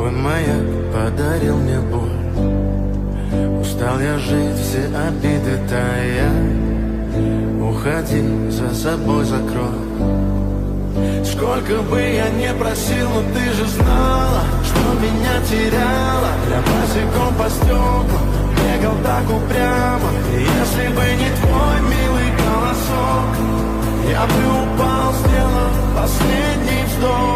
Твой маяк подарил мне боль. Устал я жить, все обиды тая. Уходи, за собой закрой. Сколько бы я не просил, но ты же знала, что меня теряла. Я босиком по стеклам бегал так упрямо. И если бы не твой милый голосок, я бы упал, сделав последний вздох.